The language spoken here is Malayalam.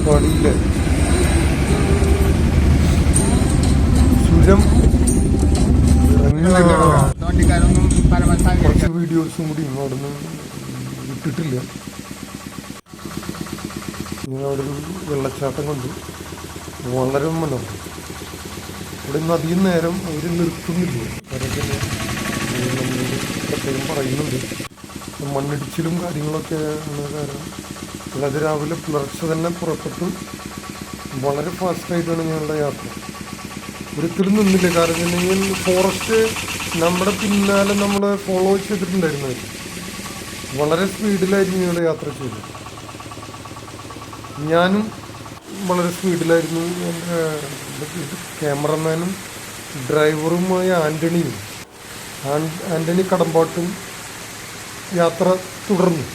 പടിയില്ല ചുരം കുറച്ച് വീഡിയോസും കൂടി അവിടെ നിന്ന് ഇട്ടിട്ടില്ല. ഇങ്ങനെ അവിടെ ഒരു വെള്ളച്ചാട്ടം കൊണ്ട് വളരെ മനോഹരം. ഇവിടെ നിന്ന് അധികം നേരം അവർ നിർത്തുന്നില്ല. അവരൊക്കെ നമ്മളോട് പ്രത്യേകം പറയുന്നുണ്ട്. മണ്ണിടിച്ചിലും കാര്യങ്ങളൊക്കെ ആണ് കാരണം. അല്ലാതെ രാവിലെ പുലർച്ച തന്നെ പുറപ്പെട്ടു വളരെ ഫാസ്റ്റായിട്ടാണ് ഞങ്ങളുടെ യാത്ര. ഒരിക്കലും നിന്നില്ല. കാരണം വെച്ചിട്ടുണ്ടെങ്കിൽ ഫോറസ്റ്റ് നമ്മുടെ പിന്നാലെ നമ്മൾ ഫോളോ ചെയ്തിട്ടുണ്ടായിരുന്നു. വളരെ സ്പീഡിലായിരുന്നു ഞങ്ങളുടെ യാത്ര ചെയ്തത്. ഞാനും വളരെ സ്പീഡിലായിരുന്നു. എൻ്റെ ക്യാമറമാനും ഡ്രൈവറുമായ ആൻ്റണി കടമ്പാട്ടും യാത്ര തുടർന്നു.